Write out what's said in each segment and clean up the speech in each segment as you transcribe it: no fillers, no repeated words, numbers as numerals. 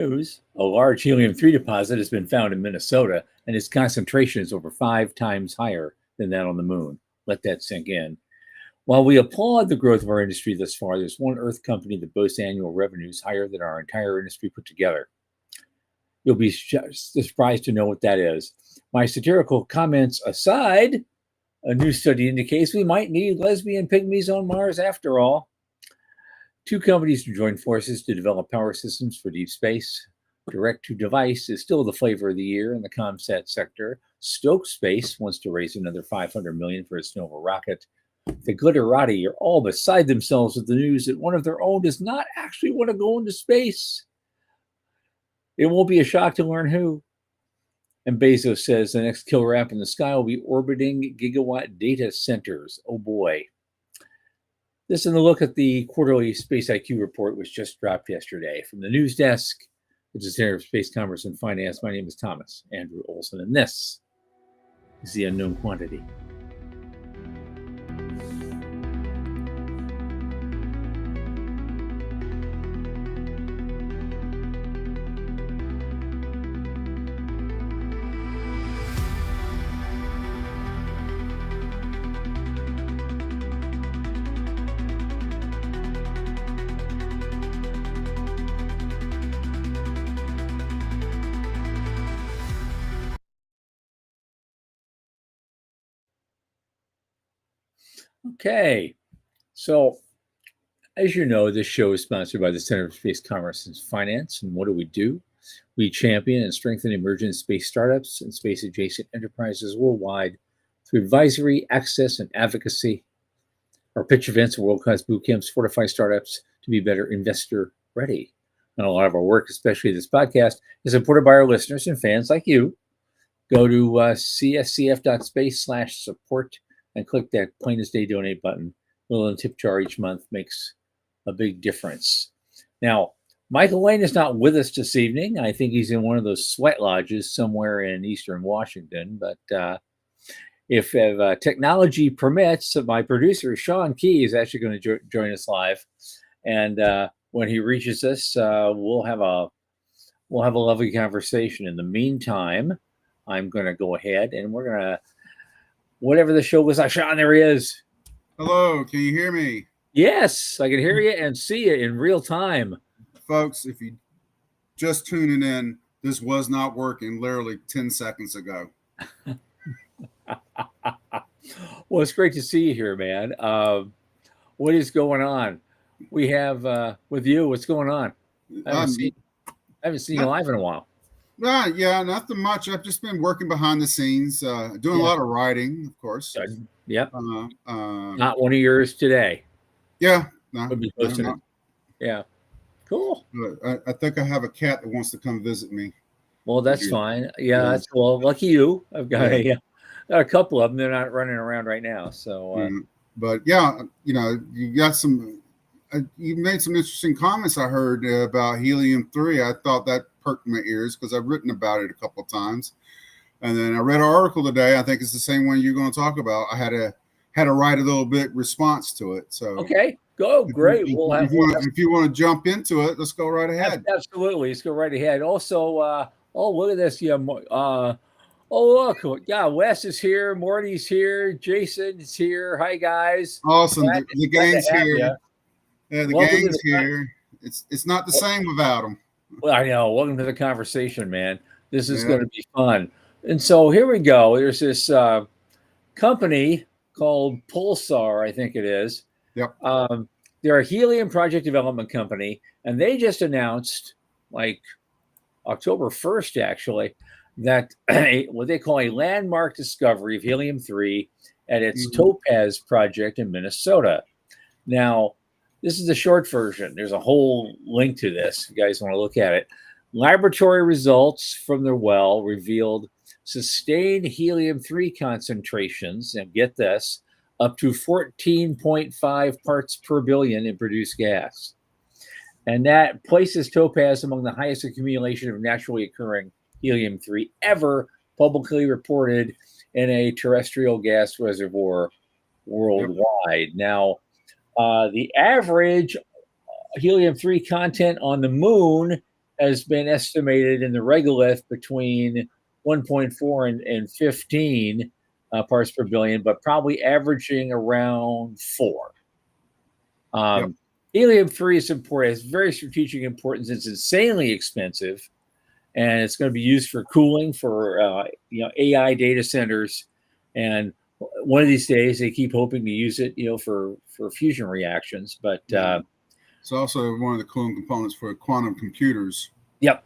News, a large helium-3 deposit has been found in Minnesota, and its concentration is over 5 times higher than that on the moon. Let that sink in. While we applaud the growth of our industry thus far, there's one Earth company that boasts annual revenues higher than our entire industry put together. You'll be surprised to know what that is. My satirical comments aside, a new study indicates we might need lesbian pygmies on Mars after all. Two companies to join forces to develop power systems for deep space. Direct-to-device is still the flavor of the year in the ComSat sector. Stoke Space wants to raise another $500 million for its Nova rocket. The glitterati are all beside themselves with the news that one of their own does not actually want to go into space. It won't be a shock to learn who. And Bezos says the next killer app in the sky will be orbiting gigawatt data centers. Oh boy. This is a look at the quarterly Space IQ report, which just dropped yesterday. From the news desk, which is Center of Space Commerce and Finance, my name is Thomas Andrew Olson, and this is the Unknown Quantity. Okay, so as you know, this show is sponsored by the Center for Space Commerce and Finance. And what do? We champion and strengthen emerging space startups and space adjacent enterprises worldwide through advisory, access, and advocacy. Our pitch events and world-class boot camps fortify startups to be better investor ready. And a lot of our work, especially this podcast, is supported by our listeners and fans like you. Go to cscf.space/support and click that plain as day donate button. A little tip jar each month makes a big difference. Now, Michael Lane is not with us this evening. I think he's in one of those sweat lodges somewhere in eastern Washington. But if technology permits, my producer, Sean Key, is actually going to join us live. And when he reaches us, we'll have a lovely conversation. In the meantime, I'm going to go ahead and we're going to, whatever the show was, Sean, there he is. Hello, can you hear me? Yes, I can hear you and see you in real time. Folks, if you just tuning in, this was not working literally 10 seconds ago. Well, it's great to see you here, man. What is going on? We have, with you, what's going on? I haven't seen you live in a while. Yeah, nothing much. I've just been working behind the scenes, doing a lot of writing, of course. Yep. Not one of yours today. Yeah. Yeah. Cool. I think I have a cat that wants to come visit me. Well, that's fine. Yeah. Lucky you. I've got a couple of them. They're not running around right now. So, but yeah, you got you made some interesting comments. I heard about helium-3. I thought that perked my ears because I've written about it a couple of times. And then I read an article today. I think it's the same one you're going to talk about. I had to write a little bit response to it. So okay, go great. If you want to jump into it, let's go right ahead. Absolutely, let's go right ahead. Also, look at this. Yeah. Look. Yeah, Wes is here. Morty's here. Jason's here. Hi, guys. Awesome. The gang's here. Yeah, the gang's here. It's not the same without them. Well, I know. Welcome to the conversation, man. This is going to be fun. And so here we go. There's this company called Pulsar, I think it is. Yep. They're a helium project development company, and they just announced, like October 1st, actually, that what they call a landmark discovery of helium-3 at its Topaz project in Minnesota. Now, this is the short version. There's a whole link to this. If you guys want to look at it. Laboratory results from their well revealed sustained helium-3 concentrations, and get this, up to 14.5 parts per billion in produced gas. And that places Topaz among the highest accumulation of naturally occurring helium-3 ever publicly reported in a terrestrial gas reservoir worldwide. Now, the average helium-3 content on the moon has been estimated in the regolith between 1.4 and 15 parts per billion, but probably averaging around 4. Yep. Helium-3 is important. It's very strategic importance. It's insanely expensive, and it's going to be used for cooling for AI data centers. And one of these days, they keep hoping to use it, for fusion reactions. But it's also one of the cooling components for quantum computers. Yep.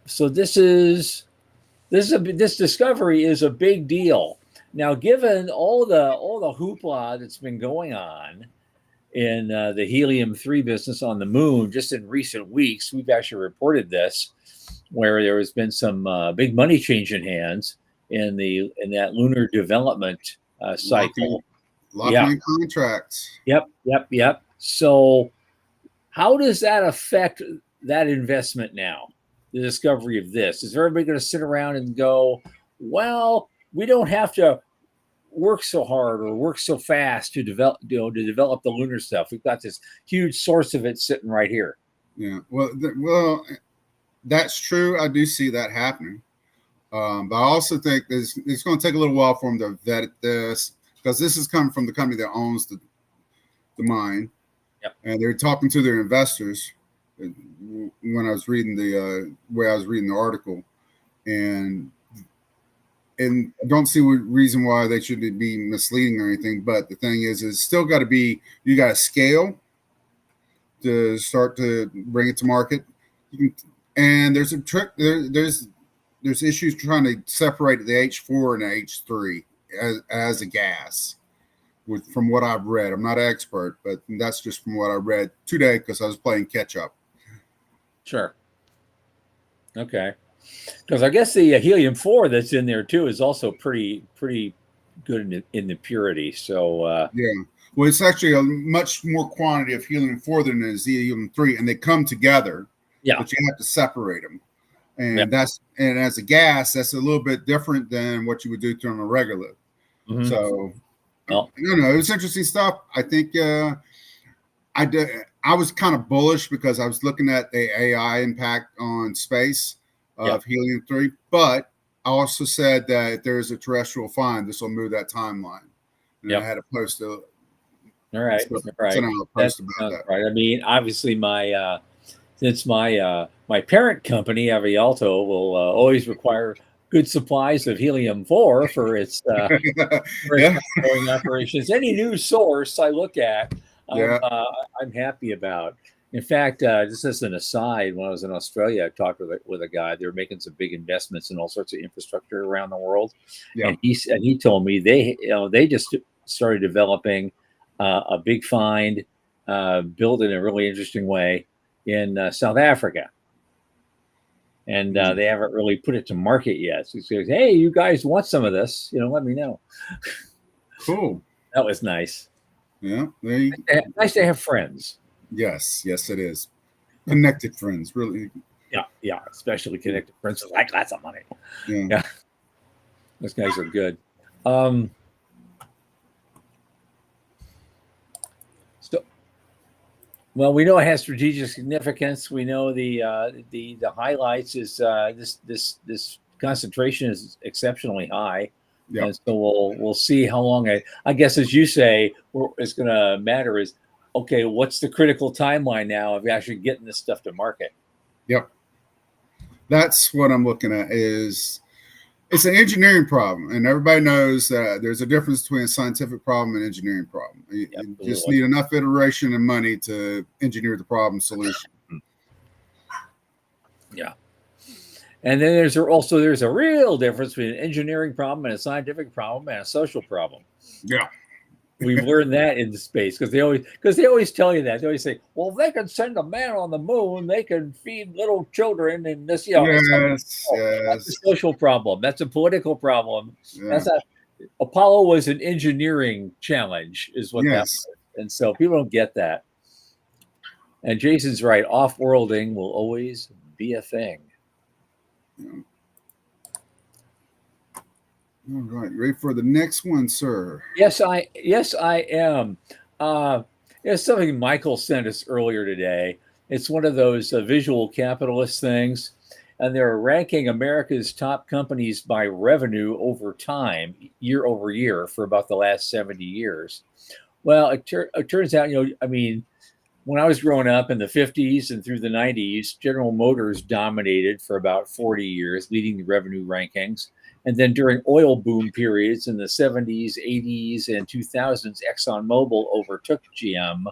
So this discovery is a big deal. Now, given all the hoopla that's been going on in the helium-3 business on the moon, just in recent weeks, we've actually reported this, where there has been some big money changing hands in that lunar development cycle. Locking in contracts. Yep. So how does that affect that investment now, the discovery of this? Is everybody going to sit around and go, well, we don't have to work so hard or work so fast to develop the lunar stuff? We've got this huge source of it sitting right here. Yeah, well, that's true. I do see that happening, but I also think it's going to take a little while for them to vet this, because this is coming from the company that owns the mine. Yep. And they're talking to their investors. When I was reading the article, and I don't see a reason why they should be misleading or anything. But the thing is, it's still got to be, you got to scale to start to bring it to market. And there's a trick. There's issues trying to separate the H4 and the H3 as a gas. From what I've read, I'm not an expert, but that's just from what I read today because I was playing catch up. Sure. Okay. Because I guess the helium-4 that's in there too is also pretty good in the purity. So yeah, well, it's actually a much more quantity of helium-4 than there is helium-3, and they come together. Yeah, but you have to separate them, and and as a gas, that's a little bit different than what you would do on a regular. Mm-hmm. So, it's interesting stuff. I think I was kind of bullish because I was looking at the AI impact on space of helium-3, but I also said that if there's a terrestrial find, this will move that timeline. And I had a post. All right. Post about that. Right. I mean, obviously, since my parent company, Avialto, will always require good supplies of helium-4 for its ongoing operations. Any new source I look at, I'm happy about. In fact, just as an aside, when I was in Australia, I talked with a guy. They were making some big investments in all sorts of infrastructure around the world, and he told me they just started developing a big find, built in a really interesting way in South Africa. And they haven't really put it to market yet. So he says, hey, you guys want some of this? Let me know. Cool. That was nice. Yeah. Nice to have friends. Yes, it is. Connected friends, really. Yeah. Especially connected friends with like lots of money. Yeah. Those guys are good. Well, we know it has strategic significance. We know the highlights is this concentration is exceptionally high, and so we'll see how long. I guess, as you say, it's going to matter is, okay, what's the critical timeline now of actually getting this stuff to market? Yep, that's what I'm looking at. It's an engineering problem, and everybody knows that there's a difference between a scientific problem and engineering problem. You just need enough iteration and money to engineer the problem solution. Yeah. And then there's a real difference between an engineering problem and a scientific problem and a social problem. Yeah. We've learned that in the space because they always tell you that. They always say, well, if they can send a man on the moon, they can feed little children and this, Yes. That's a social problem. That's a political problem. Yeah. Apollo was an engineering challenge, is what that was. And so people don't get that. And Jason's right. Off-worlding will always be a thing. Yeah. All right, ready for the next one, sir? Yes, I am. It's something Michael sent us earlier today. It's one of those visual capitalist things, and they're ranking America's top companies by revenue over time, year over year, for about the last 70 years. Well, it turns out, I mean, when I was growing up in the 50s and through the 90s, General Motors dominated for about 40 years, leading the revenue rankings. And then during oil boom periods in the 70s, 80s, and 2000s, ExxonMobil overtook GM.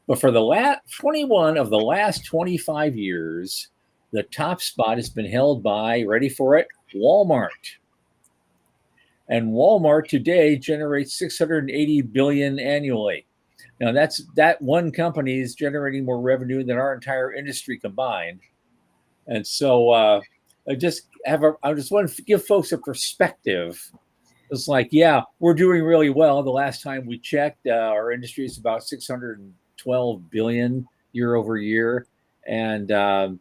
But for the last 21 of the last 25 years, the top spot has been held by, ready for it, Walmart. And Walmart today generates 680 billion annually. Now that one company is generating more revenue than our entire industry combined. And so I just want to give folks a perspective. It's like, yeah, we're doing really well. The last time we checked, our industry is about 612 billion year over year, and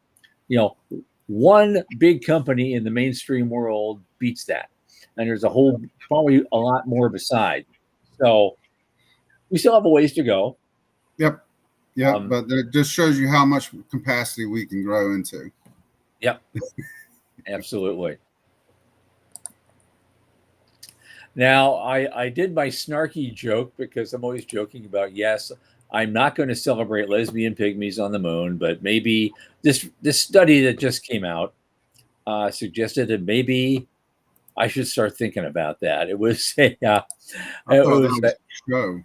one big company in the mainstream world beats that, and there's probably a lot more beside. So we still have a ways to go. Yep. Yep. But it just shows you how much capacity we can grow into. Yep. Absolutely. Now, I did my snarky joke because I'm always joking about, yes, I'm not going to celebrate lesbian pygmies on the moon, but maybe this study that just came out suggested that maybe I should start thinking about that. It was a, show.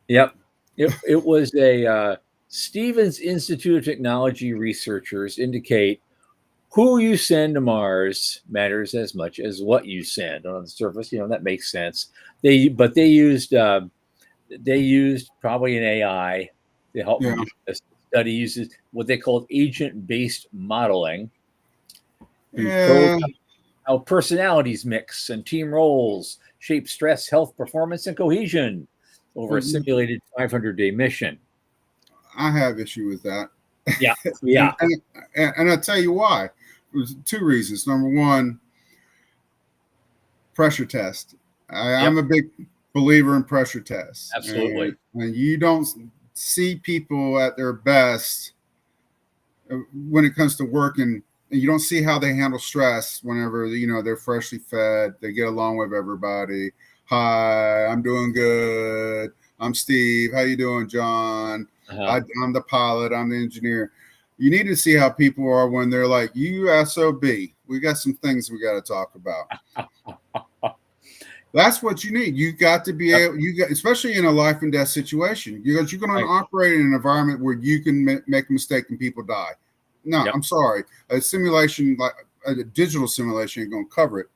Yep. It was a Stevens Institute of Technology researchers indicate who you send to Mars matters as much as what you send. On the surface, that makes sense. They used probably an AI to help them do this. The study uses what they called agent-based modeling to probe how personalities mix and team roles shape stress, health, performance, and cohesion over a simulated 500-day mission. I have issue with that. Yeah. And I'll tell you why. There's two reasons. Number one, pressure test. I'm a big believer in pressure tests. Absolutely. And you don't see people at their best when it comes to working. And you don't see how they handle stress whenever, they're freshly fed. They get along with everybody. Hi, I'm doing good. I'm Steve. How you doing, John? I'm the pilot. I'm the engineer. You need to see how people are when they're like, you SOB. We got some things we got to talk about. That's what you need. You got to be able, especially in a life and death situation, because you're going to operate in an environment where you can make a mistake and people die. No, I'm sorry. A simulation, like a digital simulation, ain't going to cover it.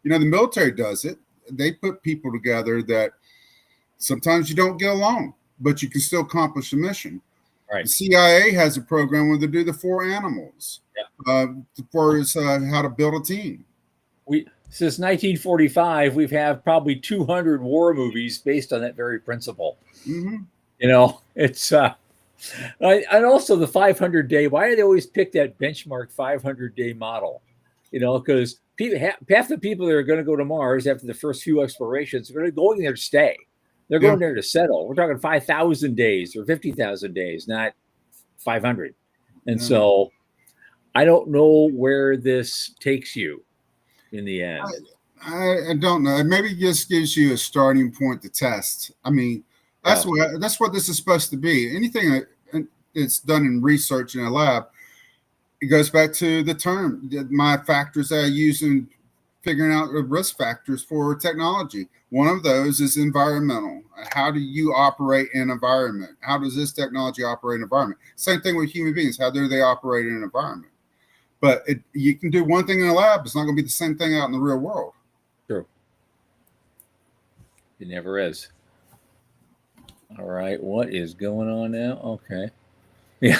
The military does it. They put people together that sometimes you don't get along, but you can still accomplish the mission. Right. The CIA has a program where they do the 4 animals for how to build a team. Since 1945, we've had probably 200 war movies based on that very principle. Mm-hmm. It's and also the 500-day. Why do they always pick that benchmark 500-day model? Because half the people that are going to go to Mars after the first few explorations are going to go in there to stay. They're going there to settle. We're talking 5,000 days or 50,000 days, not 500. And so I don't know where this takes you in the end. I don't know. Maybe it just gives you a starting point to test. I mean, that's what this is supposed to be. Anything that's done in research in a lab, it goes back to the term, my factors that I use in figuring out the risk factors for technology. One of those is environmental. How do you operate in an environment? How does this technology operate in an environment? Same thing with human beings. How do they operate in an environment? But you can do one thing in a lab. It's not going to be the same thing out in the real world. True. It never is. All right. What is going on now? Okay. Yeah.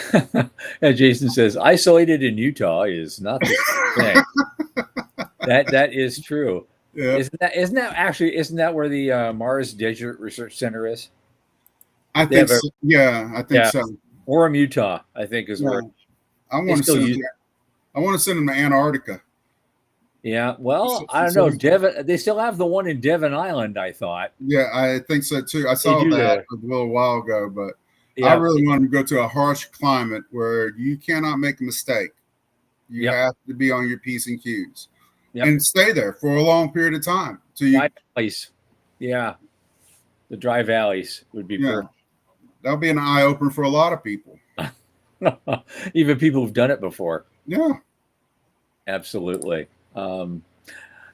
And Jason says, isolated in Utah is not the thing. That is true. Yeah. Isn't that where the Mars Desert Research Center is? I think so. Yeah, I think so. Orem, Utah, I think is where. I want to send them to Antarctica. Yeah, well, I don't know. Devon, they still have the one in Devon Island, I thought. Yeah, I think so too. I saw that a little while ago, but I Yeah. really want them to go to a harsh climate where you cannot make a mistake. You Yep. have to be on your P's and Q's Yep. and stay there for a long period of time. So Dry you, valleys. Yeah. The dry valleys would be yeah, perfect. that'll be an eye opener for a lot of people. Even people who've done it before. Yeah. Absolutely.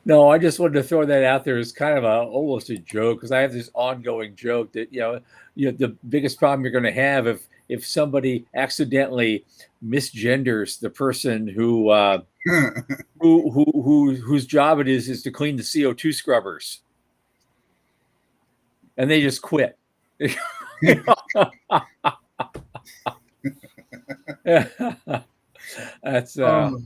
No, I just wanted to throw that out there as kind of almost a joke, because I have this ongoing joke that the biggest problem you're going to have if somebody accidentally misgenders the person whose job it is to clean the CO2 scrubbers, and they just quit. That's um,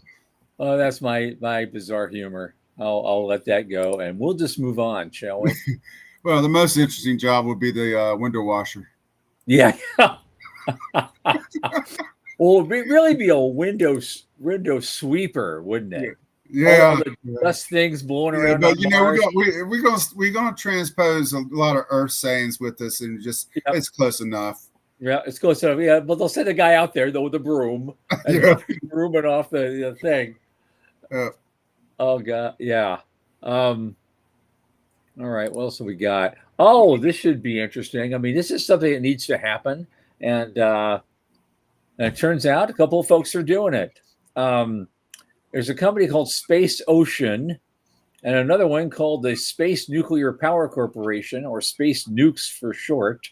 that's my bizarre humor. I'll let that go, and we'll just move on, shall we? well, the most interesting job would be the window washer. Yeah. Well, it'd really be a window sweeper, wouldn't Yeah. it? All Yeah. the dust things blowing Yeah, around on but Mars. we're gonna transpose a lot of Earth sayings with this, and just Yep. it's close enough. Yeah, it's close enough. Yeah, but they'll send a guy out there though with a broom, and Yeah. he'll be brooming off the thing. Oh god, yeah. Um, all right, what else have we got? Oh, this should be interesting. I mean, this is something that needs to happen, and it turns out a couple of folks are doing it. There's a company called Space Ocean, and another one called the Space Nuclear Power Corporation, or Space Nukes for short.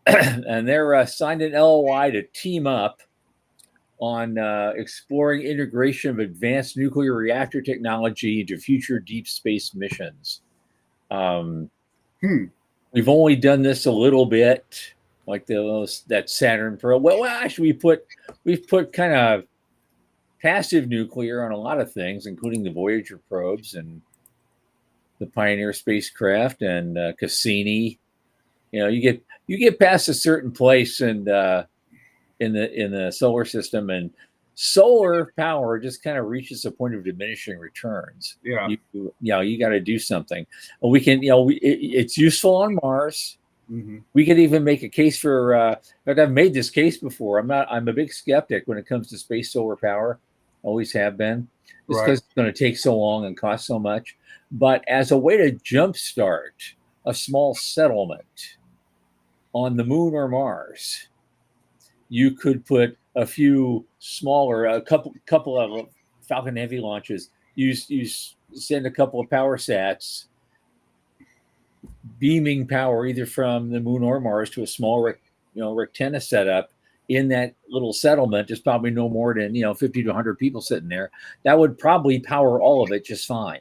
And they're signed an LOI to team up on exploring integration of advanced nuclear reactor technology into future deep space missions. Um, Hmm. we've only done this a little bit, like that Saturn probe. Well, actually, we've put kind of passive nuclear on a lot of things, including the Voyager probes and the Pioneer spacecraft and Cassini. You get past a certain place and in the solar system, and solar power just kind of reaches a point of diminishing returns. Yeah. You got to do something. We can it's useful on Mars. Mm-hmm. We could even make a case for. But I've made this case before. I'm a big skeptic when it comes to space solar power. Always have been, just because it's going to take so long and cost so much. But as a way to jumpstart a small settlement on the moon or Mars, you could put a few smaller, a couple of Falcon Heavy launches. You send a couple of power sats, beaming power either from the moon or Mars to a small Rectenna setup in that little settlement. There's probably no more than 50 to 100 people sitting there. That would probably power all of it just fine.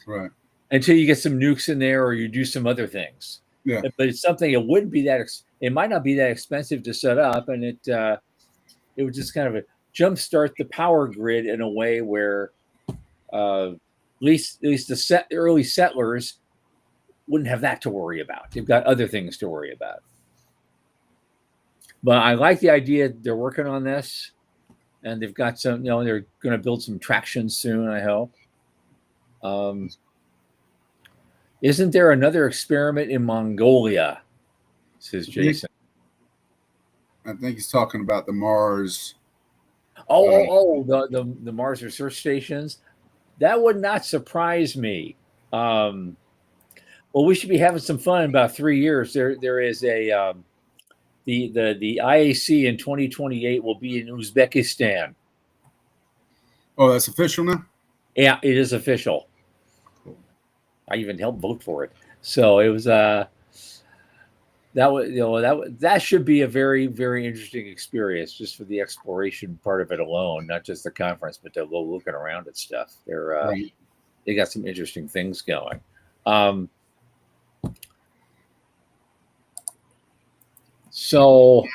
Right. Until you get some nukes in there or you do some other things. Yeah. But it's something, it wouldn't be that it might not be that expensive to set up, and it would just kind of jumpstart the power grid in a way where at least the early settlers wouldn't have that to worry about. They've got other things to worry about. But I like the idea. They're working on this, and they've got some. They're going to build some traction soon, I hope. Isn't there another experiment in Mongolia? Says Jason. I think he's talking about the Mars. The Mars research stations. That would not surprise me. Well, we should be having some fun in about 3 years. There is a the IAC in 2028 will be in Uzbekistan. Oh, that's official now? Yeah, it is official. Cool. I even helped vote for it. So it was that should be a very, very interesting experience, just for the exploration part of it alone, not just the conference, but to go looking around at stuff. They got some interesting things going. So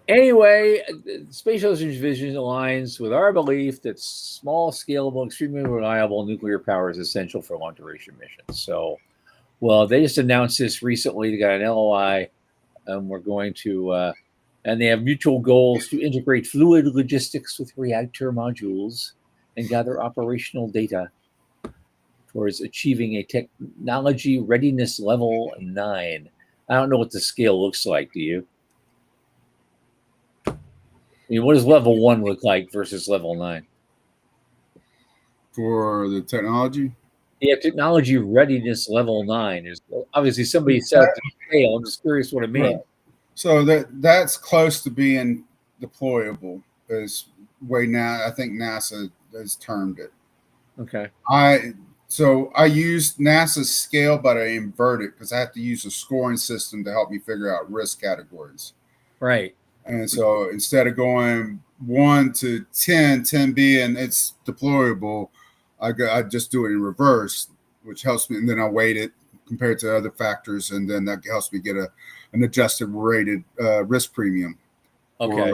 anyway, Space Ocean's vision aligns with our belief that small, scalable, extremely reliable nuclear power is essential for long-duration missions. So, well, they just announced this recently. They got an LOI, and we're going to, and they have mutual goals to integrate fluid logistics with reactor modules and gather operational data towards achieving a technology readiness level 9. I don't know what the scale looks like. Do you? I mean, what does level 1 look like versus level 9? For the technology. Yeah, technology readiness level 9 is obviously somebody set up the scale. I'm just curious what it Right. means. So that's close to being deployable. Is way now I think NASA has termed it. Okay. I use NASA's scale, but I invert it because I have to use a scoring system to help me figure out risk categories. Right. And so instead of going 1 to 10, 10 being it's deployable, I just do it in reverse, which helps me. And then I weight it compared to other factors, and then that helps me get an adjusted rated risk premium. Okay.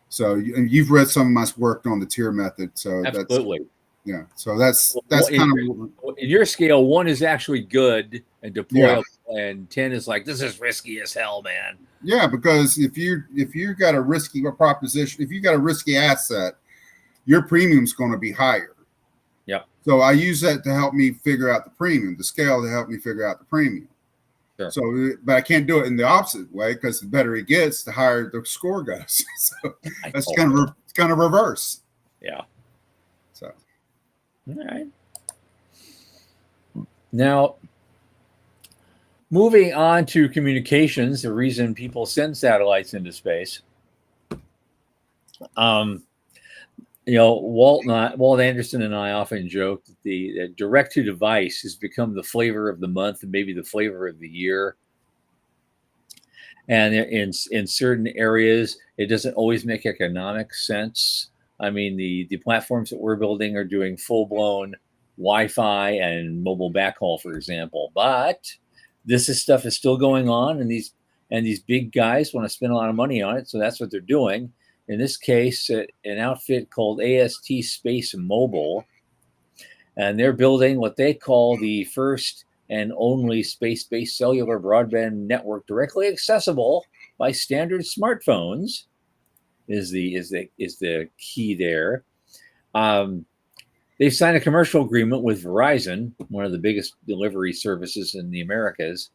So you've read some of my work on the tier method. So Absolutely. that's Well, kind of in your scale, 1 is actually good and yeah. deployable, and 10 is like, this is risky as hell, man. Yeah, because if you got a risky proposition, if you got a risky asset, your premium's going to be higher. Yep. So I use that to help me figure out the premium, the scale to help me figure out the premium. Sure. So, but I can't do it in the opposite way because the better it gets, the higher the score goes. So that's kind of reverse. Yeah. So, all right. Now, moving on to communications, the reason people send satellites into space. Walt Anderson and I often joke that the direct to device has become the flavor of the month and maybe the flavor of the year. And in certain areas, it doesn't always make economic sense. I mean, the platforms that we're building are doing full blown Wi-Fi and mobile backhaul, for example. But this stuff is still going on, and these big guys want to spend a lot of money on it, so that's what they're doing. In this case, an outfit called AST Space Mobile, and they're building what they call the first and only space-based cellular broadband network directly accessible by standard smartphones. Is the key there. They've signed a commercial agreement with Verizon, one of the biggest delivery services in the Americas,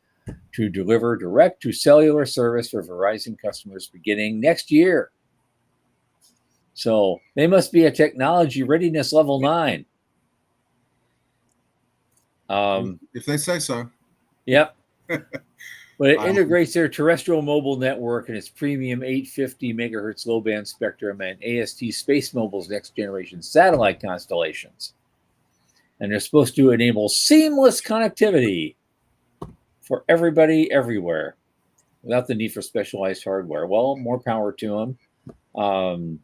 to deliver direct to cellular service for Verizon customers beginning next year. So they must be a technology readiness level 9. if they say so. Yep. But it integrates their terrestrial mobile network and its premium 850 megahertz low band spectrum and AST Space Mobile's next generation satellite constellations. And they're supposed to enable seamless connectivity for everybody everywhere without the need for specialized hardware. Well, more power to them.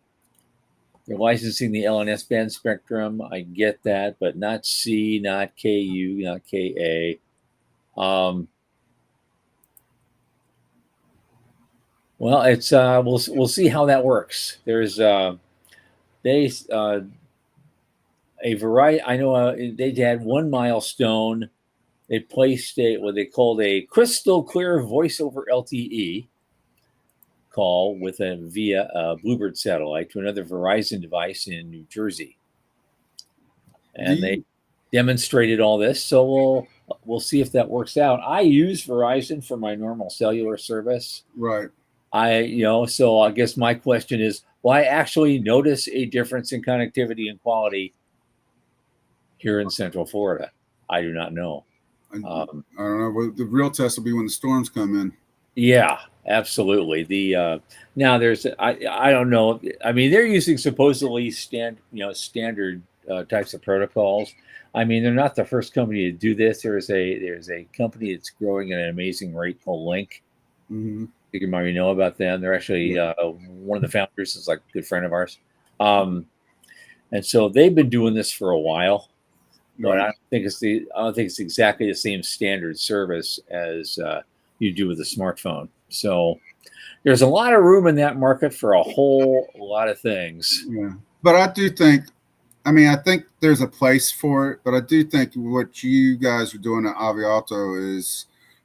They're licensing the LNS band spectrum. I get that, but not C, not KU, not KA. Well, it's we'll see how that works. There's a variety. I know they had one milestone. They placed what they called a crystal clear voice over LTE call via a Bluebird satellite to another Verizon device in New Jersey, and they demonstrated all this. So we'll see if that works out. I use Verizon for my normal cellular service. Right. So I guess my question is, will I actually notice a difference in connectivity and quality here in Central Florida? I do not know. I don't know. The real test will be when the storms come in. Yeah, absolutely. Now there's I don't know. I mean, they're using supposedly standard types of protocols. I mean, they're not the first company to do this. There's a company that's growing at an amazing rate called Link. Mm-hmm. You might know about them. They're actually one of the founders is like a good friend of ours, and so they've been doing this for a while. But right. I don't think it's exactly the same standard service as you do with a smartphone. So there's a lot of room in that market for a whole lot of things. Yeah, but I do think. I think there's a place for it, but I do think what you guys are doing at Aviato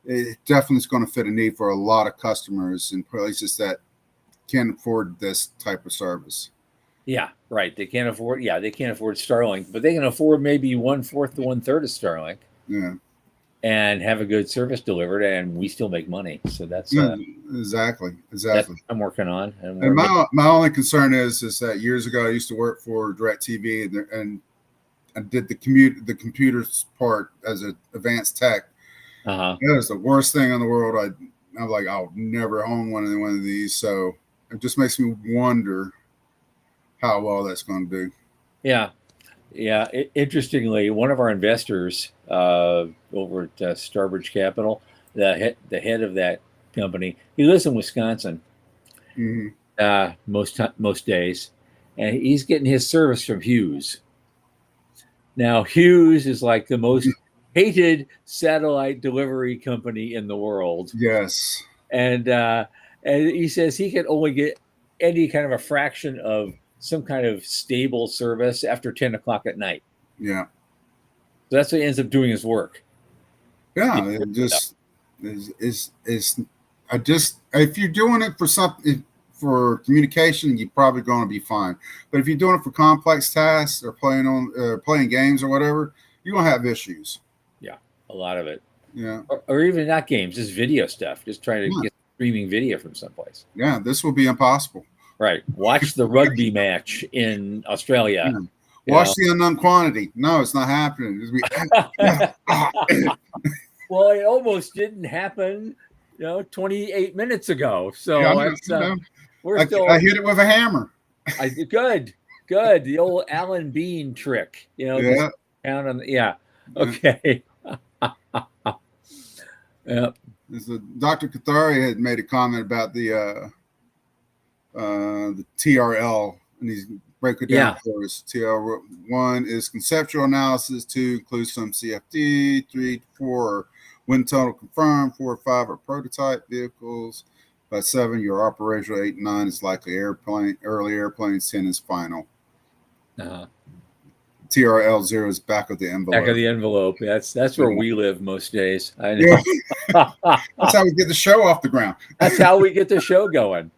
it definitely is going to fit a need for a lot of customers in places that can't afford this type of service. Yeah, right. They can't afford Starlink, but they can afford maybe 1/4 to 1/3 of Starlink. Yeah. and have a good service delivered, and we still make money. So that's Yeah, exactly, that exactly. I'm working on, and And we're making. my only concern is that years ago I used to work for DirecTV, and I did the computers part as an advanced tech. Uh-huh. That is the worst thing in the world. I'm like, I'll never own one of these. So it just makes me wonder how well that's going to do. Yeah. Yeah. Interestingly, one of our investors over at Starbridge Capital, the head of that company, he lives in Wisconsin Mm-hmm. most days, and he's getting his service from Hughes. Now, Hughes is like the most hated satellite delivery company in the world, Yes. and uh, and he says he can only get any kind of a fraction of some kind of stable service after 10 o'clock at night. Yeah. So that's what he ends up doing his work. Yeah. It just is. I just if you're doing it for something for communication, you're probably going to be fine. But if you're doing it for complex tasks or playing games or whatever, you're gonna have issues. Yeah, a lot of it, Yeah. or even not games, just video stuff. Just trying to Yeah. get streaming video from someplace. Yeah. This will be impossible. Right. Watch the rugby match in Australia. Yeah. You Watch know. the unknown quantity. No, it's not happening. Well, it almost didn't happen, 28 minutes ago. Yeah, So I it's know. we're I still hit it with a hammer. good, good. The old Alan Bean trick, just Yeah. count on. Yeah. Yeah. Okay. Yeah. Dr. Cathari had made a comment about the TRL, and he's break it down Yeah. for us. TRL1 is conceptual analysis. 2 includes some CFD. 3, 4 wind tunnel confirmed. 4, 5 are prototype vehicles. By 7, your operational. 8, 9 is likely early airplanes. 10 is final. Uh-huh. TRL0 is back of the envelope. Back of the envelope. That's where we live most days. I Yeah. know. That's how we get the show off the ground. That's how we get the show going.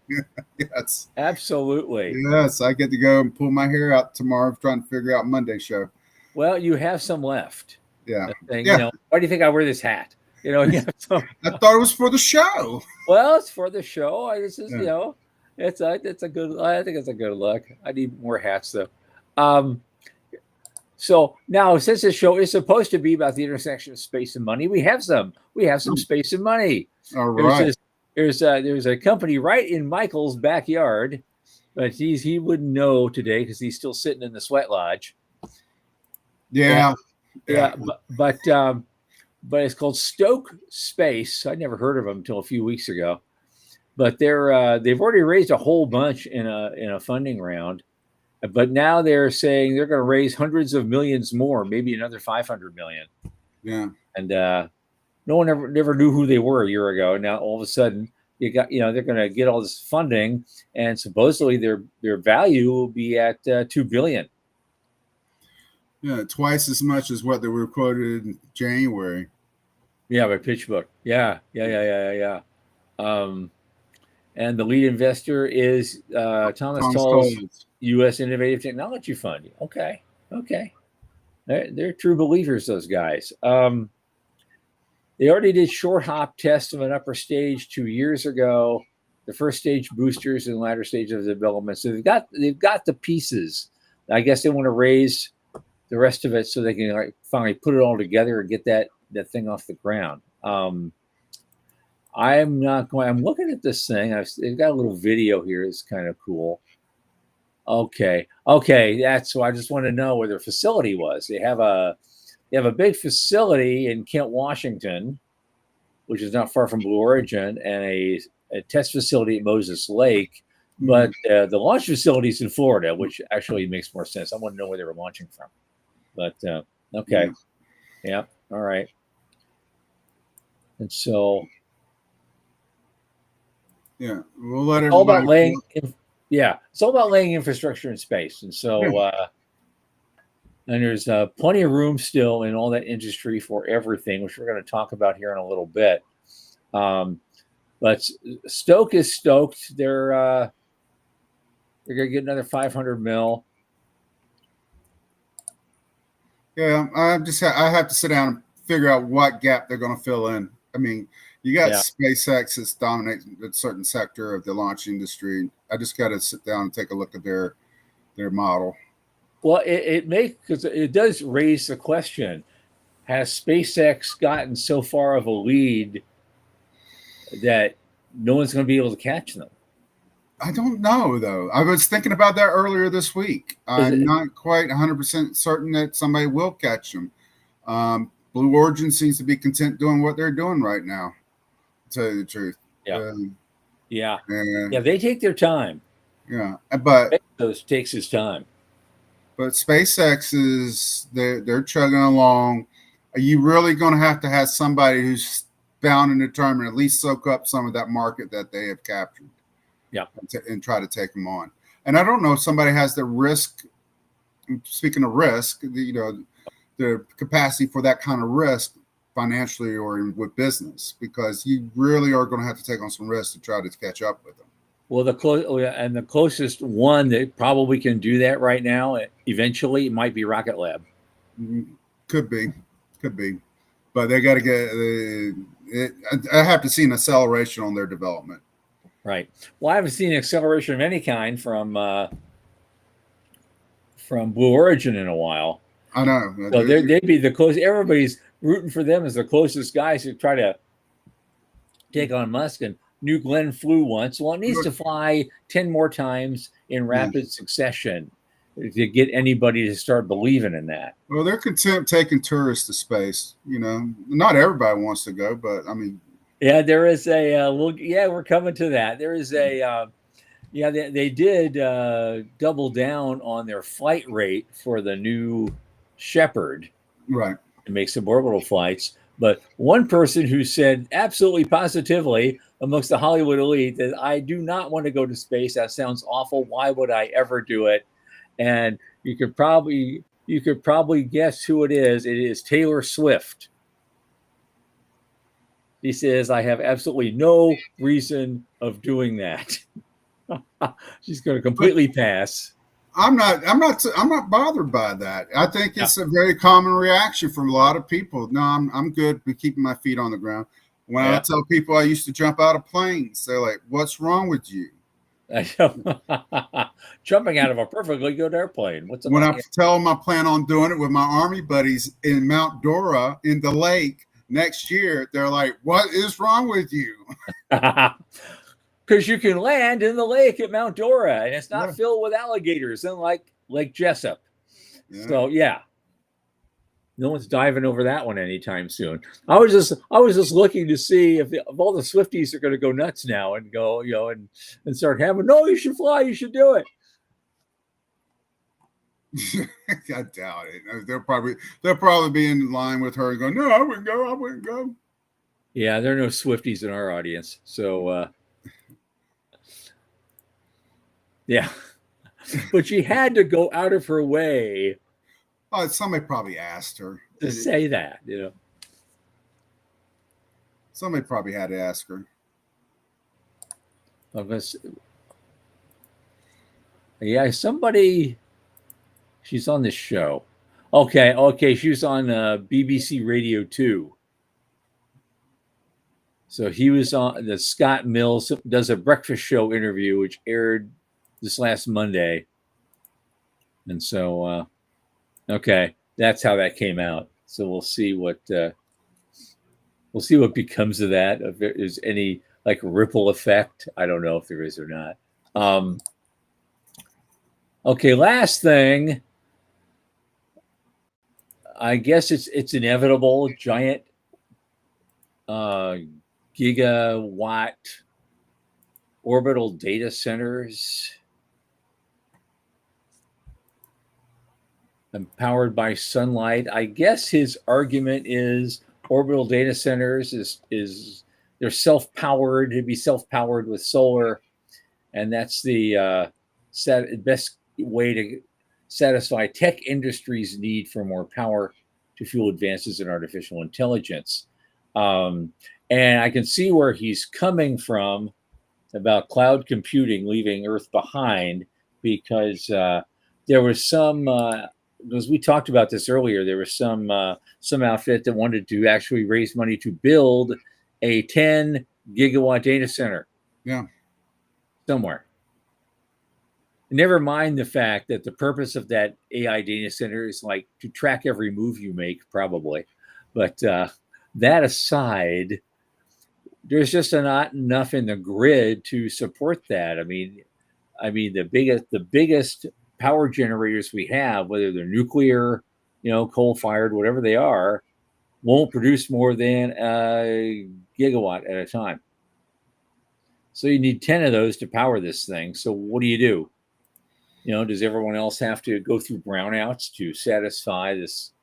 Yes. Absolutely. Yes, I get to go and pull my hair out tomorrow trying to figure out Monday show. Well, you have some left. Yeah. Thing, Yeah. Why do you think I wear this hat? You have some. I thought it was for the show. Well, it's for the show. This is, Yeah. it's a good. I think it's a good look. I need more hats though. So now, since this show is supposed to be about the intersection of space and money, we have some space and money. All right. There's a company right in Michael's backyard, but he wouldn't know today because he's still sitting in the sweat lodge. Yeah. Yeah, but it's called Stoke Space. I never heard of them until a few weeks ago, but they've already raised a whole bunch in a funding round. But now they're saying they're going to raise hundreds of millions more, maybe another 500 million. Yeah. And no one never knew who they were a year ago. Now all of a sudden they're going to get all this funding, and supposedly their value will be at 2 billion. Yeah, twice as much as what they were quoted in January. Yeah, by PitchBook. Yeah. And the lead investor is Thomas Tull's U.S. Innovative Technology Fund. Okay. They're true believers, those guys. They already did short hop tests of an upper stage 2 years ago, the first stage boosters and latter stage of development. So they've got the pieces. I guess they want to raise the rest of it so they can finally put it all together and get that thing off the ground. I'm looking at this thing. They've got a little video here. It's kind of cool. Okay. That's so I just want to know where their facility was. They have a big facility in Kent, Washington, which is not far from Blue Origin, and a test facility at Moses Lake. But the launch facility is in Florida, which actually makes more sense. I want to know where they were launching from. But okay. Yeah. All right. And so. Yeah, we'll let it's all about everybody. it's all about laying infrastructure in space, and so and there's plenty of room still in all that industry for everything, which we're going to talk about here in a little bit. But Stoke is stoked. They're going to get another 500 mil. Yeah, I have to sit down and figure out what gap they're going to fill in. I mean, you got Yeah. SpaceX that's dominating a certain sector of the launch industry. I just got to sit down and take a look at their model. Well, because it does raise the question: has SpaceX gotten so far of a lead that no one's going to be able to catch them? I don't know, though. I was thinking about that earlier this week. I'm not quite 100% certain that somebody will catch them. Blue Origin seems to be content doing what they're doing right now, to tell you the truth. Yeah. Yeah, they take their time. Yeah, but Bezos takes his time. But SpaceX they're chugging along. Are you really going to have somebody who's bound and determined at least soak up some of that market that they have captured? Yeah, and try to take them on. And I don't know if somebody has the risk. Speaking of risk, the capacity for that kind of risk financially or with business, because you really are going to have to take on some risk to try to catch up with them. Well, the closest one that probably can do that right now, eventually, it might be Rocket Lab. Could be, but they got to get. I have to see an acceleration on their development. Right. Well, I haven't seen an acceleration of any kind from Blue Origin in a while. I know. So they'd be the closest. Everybody's rooting for them as the closest guys who try to take on Musk. And New Glenn flew once. Well, it needs to fly 10 more times in rapid succession to get anybody to start believing in that. Well, they're content taking tourists to space. Not everybody wants to go, but I mean. Yeah, there is we're coming to that. There is they did double down on their flight rate for the new Shepard. Right. To make suborbital flights. But one person who said absolutely positively amongst the Hollywood elite that I do not want to go to space. That sounds awful. Why would I ever do it? And you could probably guess who it is. It is Taylor Swift. He says, I have absolutely no reason of doing that. She's going to completely pass. I'm not bothered by that. I think it's a very common reaction from a lot of people. No, I'm good with keeping my feet on the ground. When I tell people I used to jump out of planes, they're like, "What's wrong with you?" Jumping out of a perfectly good airplane. When I tell them I plan on doing it with my Army buddies in Mount Dora in the lake next year, they're like, "What is wrong with you?" Because you can land in the lake at Mount Dora, and it's not filled with alligators, unlike Lake Jessup. Yeah. So no one's diving over that one anytime soon. I was just looking to see if all the Swifties are going to go nuts now and go, and start having. No, you should fly. You should do it. I doubt it. They'll probably be in line with her and go, "No, I wouldn't go. Yeah, there are no Swifties in our audience, so. Yeah, but she had to go out of her way. Oh, somebody probably asked her to say that, Somebody probably had to ask her. Yeah, somebody. She's on this show. Okay, she was on BBC Radio 2. So he was on the Scott Mills does a breakfast show interview, which aired this last Monday. And so, that's how that came out. So we'll see what becomes of that. If there is any ripple effect, I don't know if there is or not. Last thing. I guess it's inevitable. Giant gigawatt orbital data centers empowered by sunlight. I guess his argument is orbital data centers is they're self-powered. It'd be self-powered with solar, and that's the best way to satisfy tech industry's need for more power to fuel advances in artificial intelligence. And I can see where he's coming from about cloud computing leaving Earth behind, because there was some because we talked about this earlier, there was some outfit that wanted to actually raise money to build a 10 gigawatt data center Yeah. somewhere. Never mind the fact that the purpose of that AI data center is like to track every move you make, probably. But that aside, there's just not enough in the grid to support that. The biggest power generators we have, whether they're nuclear, coal fired, whatever they are, won't produce more than a gigawatt at a time. So you need 10 of those to power this thing. So what do? Does everyone else have to go through brownouts to satisfy this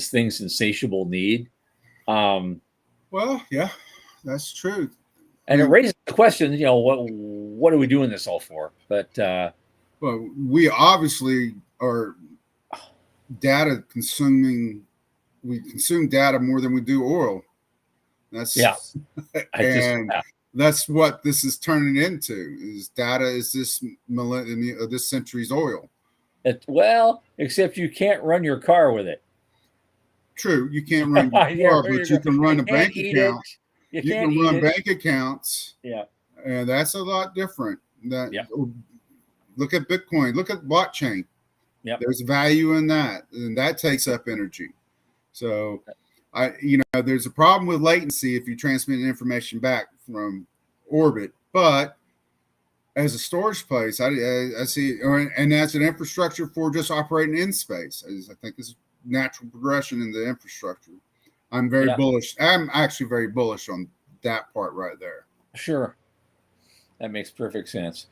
thing's insatiable need? Well, yeah, that's true. And it raises the question, what are we doing this all for? But well, we obviously are data consuming. We consume data more than we do oil. That's and that's what this is turning into. Is data is this this century's oil. Well, except you can't run your car with it. True, you can't run your car, but you can run a bank account. You can run bank accounts. Yeah. And that's a lot different. Look at Bitcoin. Look at blockchain. Yeah. There's value in that. And that takes up energy. So, there's a problem with latency if you transmit information back from orbit. But as a storage place, I see, and as an infrastructure for just operating in space, I think this is natural progression in the infrastructure. I'm very bullish. I'm actually very bullish on that part right there. Sure, that makes perfect sense.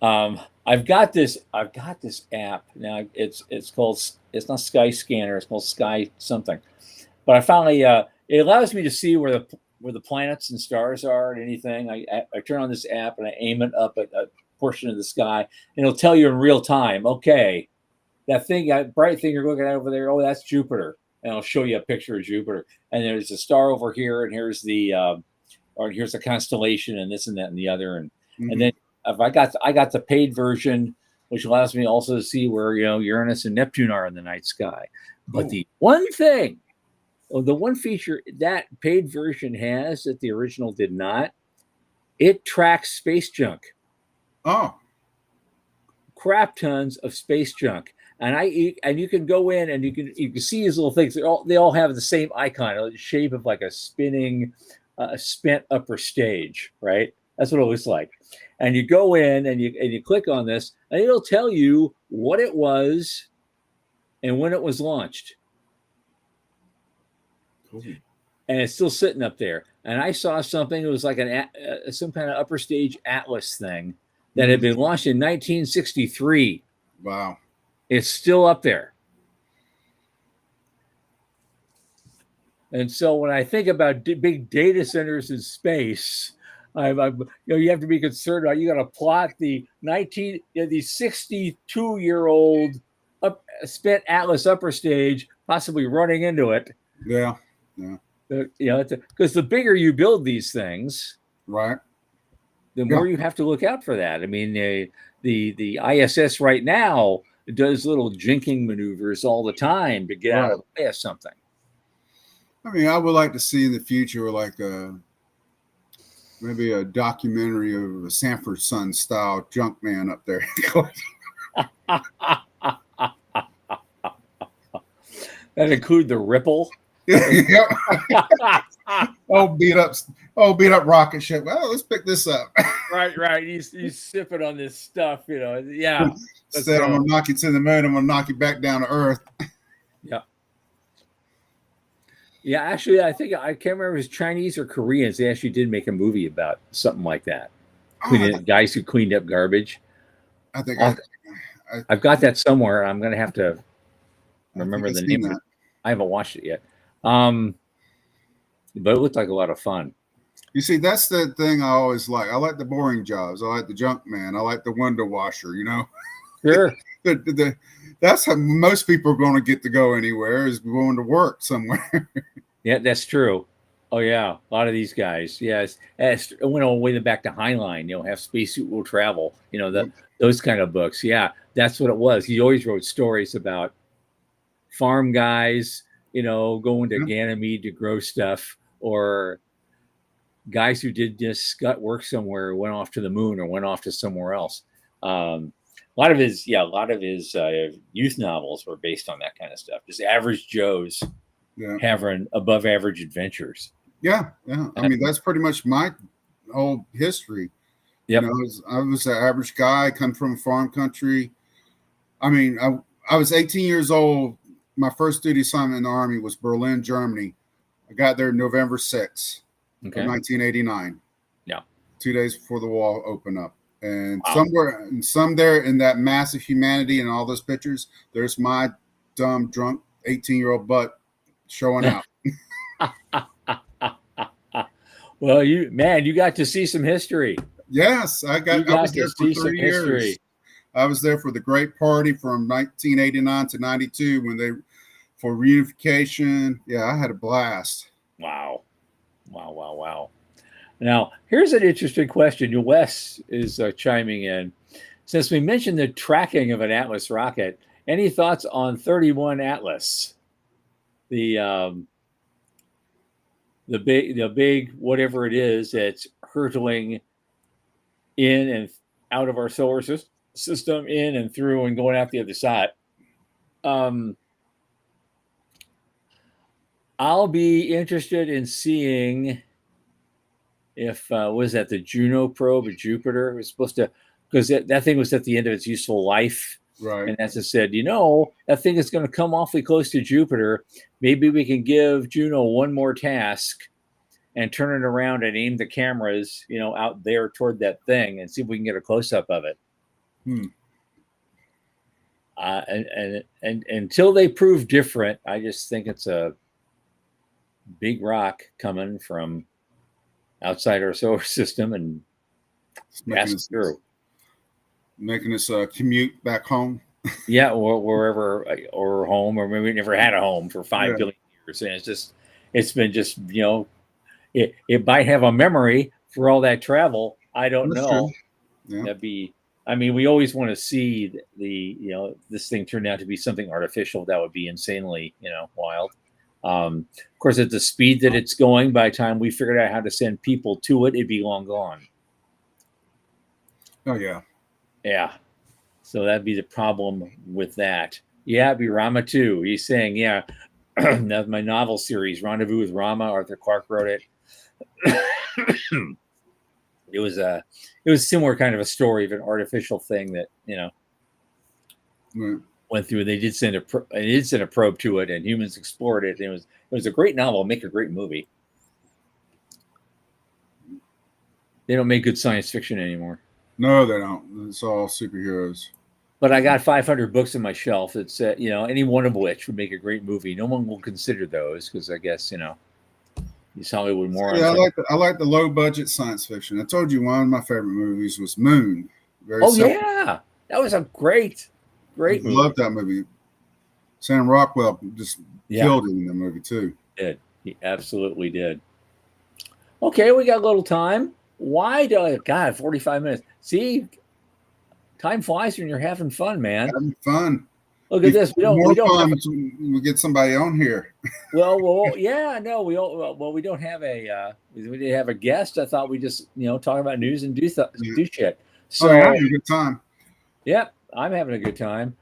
I've got this app now. It's not Sky Scanner. It's called Sky something. But I finally it allows me to see where the planets and stars are and anything. I turn on this app and I aim it up at a portion of the sky, and it'll tell you in real time. Okay, that bright thing you're looking at over there. Oh, that's Jupiter. And I'll show you a picture of Jupiter. And there's a star over here, and here's here's a constellation, and this and that and the other. And then if I got the paid version, which allows me also to see where Uranus and Neptune are in the night sky. But the one feature that paid version has that the original did not, it tracks space junk. Oh, crap tons of space junk. And you can go in and you can see these little things. They all have the same icon, the shape of like a spinning, spent upper stage, right? That's what it looks like. And you go in and you click on this, and it'll tell you what it was and when it was launched. Cool. And it's still sitting up there. And I saw something. It was like some kind of upper stage Atlas thing that had been launched in 1963. Wow. It's still up there. And so when I think about big data centers in space, you have to be concerned about, you got to plot the 62-year-old spent Atlas upper stage possibly running into it. Yeah. Because the bigger you build these things, right, the more you have to look out for that. I mean, the ISS right now does little jinking maneuvers all the time to get out of the way of something. I mean, I would like to see in the future like maybe a documentary of a Sanford Son style junk man up there. That include the Ripple. beat up rocket ship. Well, let's pick this up. Right. He's sipping on this stuff, Yeah. Said, I'm gonna knock you to the moon. I'm gonna knock you back down to Earth. Yeah. Actually, I think I can't remember if it was Chinese or Koreans. They actually did make a movie about something like that. Guys who cleaned up garbage. I think I've got that somewhere. I'm gonna have to remember the name of it. I haven't watched it yet. But it looked like a lot of fun. You see, that's the thing I always like. I like the boring jobs. I like the junk man. I like the window washer, Sure. That's how most people are going to get to go anywhere, is going to work somewhere. Yeah, that's true. Oh, yeah. A lot of these guys. Yes. It went all the way back to Heinlein, Have Spacesuit Will Travel, those kind of books. Yeah, that's what it was. He always wrote stories about farm guys, going to Yeah. Ganymede to grow stuff, or guys who did just scut work somewhere, went off to the moon or went off to somewhere else. A lot of his youth novels were based on that kind of stuff. Just average Joes Yeah. having above average adventures. Yeah. Yeah. I mean, that's pretty much my whole history. Yep. I was an average guy, come from a farm country. I mean, I was 18 years old. My first duty assignment in the Army was Berlin, Germany. I got there November 6th of 1989. Yeah. 2 days before the wall opened up. And Wow. some there in that massive humanity and all those pictures, there's my dumb, drunk 18-year-old butt showing out. Well, you got to see some history. Yes, I was there for 3 years. I was there for the Great Party from 1989 to 92 for reunification. Yeah, I had a blast. Wow. Now, here's an interesting question. Wes is chiming in. Since we mentioned the tracking of an Atlas rocket, any thoughts on 31 Atlas? The big whatever it is that's hurtling in and out of our solar system, in and through and going out the other side. I'll be interested in seeing if was that the Juno probe at Jupiter? It was supposed to, because that thing was at the end of its useful life. Right. And NASA said, that thing is going to come awfully close to Jupiter. Maybe we can give Juno one more task and turn it around and aim the cameras, out there toward that thing and see if we can get a close up of it. And until they prove different, I just think it's a big rock coming from outside our solar system and passing through, making us commute back home. Yeah, or wherever, or home, or maybe we never had a home for 5 billion years, and it's been just it might have a memory for all that travel. I don't know. Yeah. That'd be. I mean, we always want to see this thing turn out to be something artificial. That would be insanely wild. Of course, at the speed that it's going, by the time we figured out how to send people to it, it'd be long gone. Oh, yeah. Yeah. So that'd be the problem with that. Yeah, it'd be Rama 2. He's saying, yeah, that's my novel series, Rendezvous with Rama. Arthur Clarke wrote it. It was a similar kind of a story of an artificial thing that, went through. They did send a probe to it, and humans explored it. And it was a great novel, make a great movie. They don't make good science fiction anymore. No, they don't. It's all superheroes. But I got 500 books on my shelf that said, any one of which would make a great movie. No one will consider those because I guess, these Hollywood morons. Yeah, I like the low budget science fiction. I told you one of my favorite movies was Moon. Yeah, that was a great movie. I love that movie. Sam Rockwell just killed it in the movie too. He absolutely did. Okay, we got a little time. Why do 45 minutes? See, time flies when you're having fun, man. Having fun. Look at this. We get somebody on here. We don't have we didn't have a guest. I thought we just talk about news and do shit. So you're having a good time. Yep, I'm having a good time.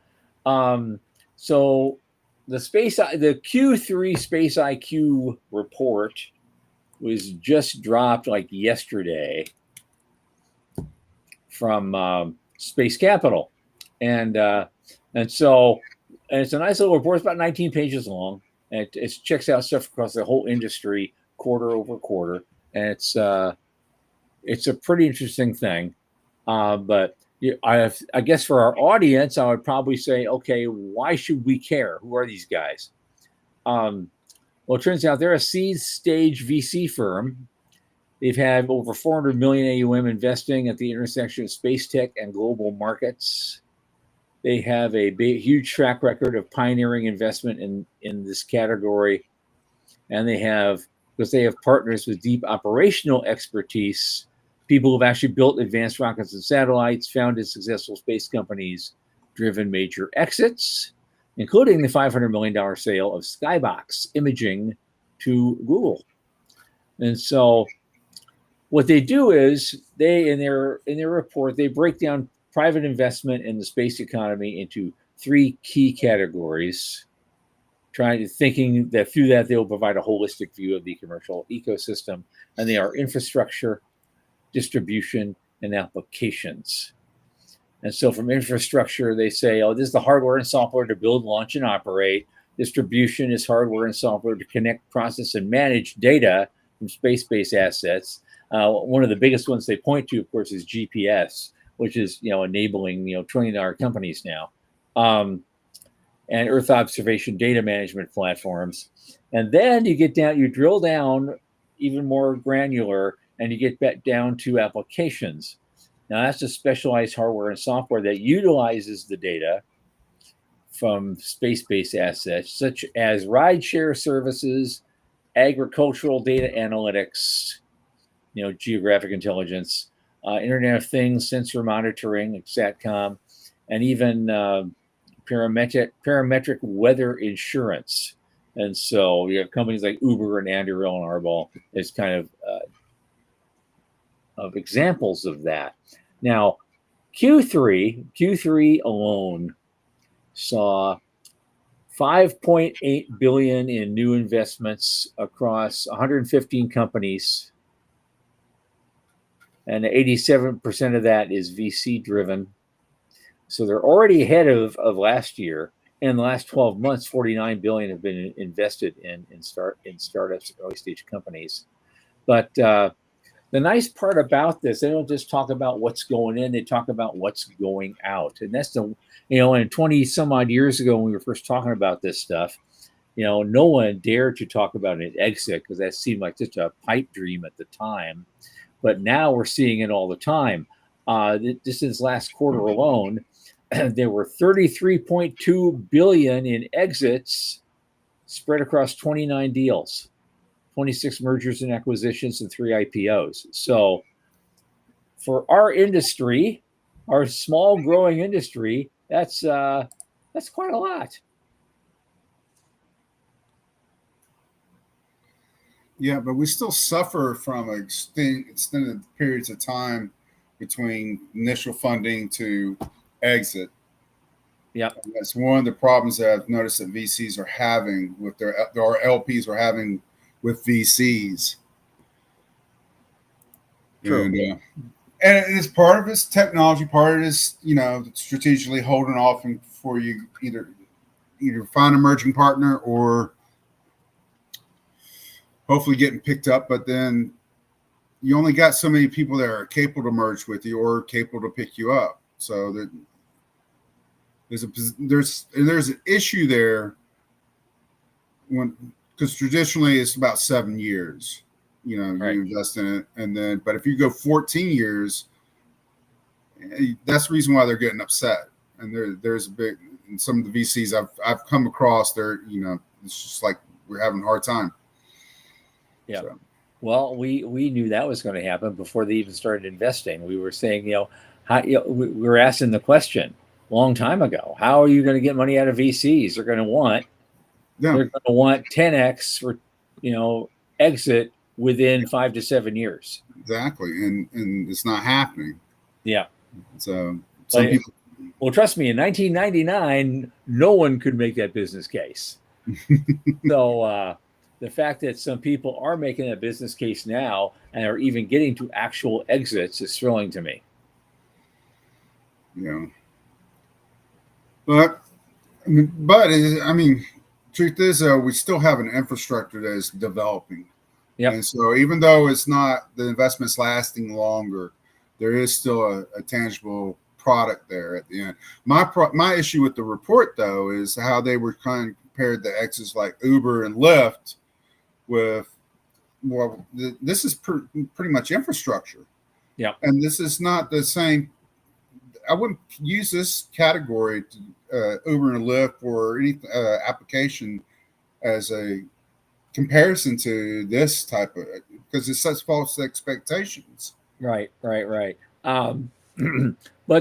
So the Q3 Space IQ report was just dropped like yesterday from Space Capital, and so it's a nice little report. It's about 19 pages long, and it checks out stuff across the whole industry quarter over quarter, and it's a pretty interesting thing. But I guess for our audience, I would probably say, okay, why should we care? Who are these guys? Well, it turns out they're a seed stage VC firm. They've had over 400 million AUM investing at the intersection of space tech and global markets. They have a huge track record of pioneering investment in this category. And because they have partners with deep operational expertise, people who've actually built advanced rockets and satellites, founded successful space companies, driven major exits. including the $500 million sale of Skybox Imaging to Google. And so what they do is they in their report they break down private investment in the space economy into three key categories, thinking that through that they'll provide a holistic view of the commercial ecosystem, and they are infrastructure, distribution, and applications. And so from infrastructure, they say, oh, this is the hardware and software to build, launch, and operate. Distribution is hardware and software to connect, process, and manage data from space-based assets. One of the biggest ones they point to, of course, is GPS, which is enabling trillion-dollar companies now, and Earth observation data management platforms. And then you drill down even more granular, and you get back down to applications. Now, that's just specialized hardware and software that utilizes the data from space-based assets, such as rideshare services, agricultural data analytics, geographic intelligence, Internet of Things, sensor monitoring, SATCOM, and even parametric weather insurance. And so you have companies like Uber and Anduril and Arbol as kind of examples of that. Now, Q3 alone saw $5.8 billion in new investments across 115 companies, and 87% of that is VC driven. So they're already ahead of last year. In the last 12 months, $49 billion have been invested in startups, early stage companies. But the nice part about this, they don't just talk about what's going in, they talk about what's going out. And that's and 20 some odd years ago when we were first talking about this stuff, no one dared to talk about an exit because that seemed like such a pipe dream at the time. But now we're seeing it all the time. Just this last quarter alone, there were 33.2 billion in exits spread across 29 deals. 26 mergers and acquisitions, and 3 IPOs. So for our industry, our small growing industry, that's quite a lot. Yeah, but we still suffer from extended periods of time between initial funding to exit. Yeah, that's one of the problems that I've noticed that VCs are having with their LPs are having with VCs. True. And it's part of it's technology, part of it is, strategically holding off for you either find a merging partner or hopefully getting picked up. But then you only got so many people that are capable to merge with you or capable to pick you up. So there's an issue there because traditionally it's about 7 years, right. You invest in it. And then, but if you go 14 years, that's the reason why they're getting upset. And there's a big, and some of the VCs I've come across, they're, it's just like we're having a hard time. Yeah. So. Well, we knew that was going to happen before they even started investing. We were saying, we were asking the question a long time ago, how are you going to get money out of VCs? They're going to want 10x for, exit within 5 to 7 years. Exactly. And it's not happening. Yeah. So some people. Well, trust me, in 1999, no one could make that business case. So the fact that some people are making a business case now and are even getting to actual exits is thrilling to me. Yeah. But I mean, truth is, we still have an infrastructure that is developing. Yeah. And so even though it's not the investment's lasting longer, there is still a tangible product there at the end. My issue with the report, though, is how they were kind of compared the exits like Uber and Lyft with, this is pretty much infrastructure. Yeah. And this is not the same. I wouldn't use this category to Uber and Lyft or any application as a comparison to this type of, because it's such false expectations. Right. But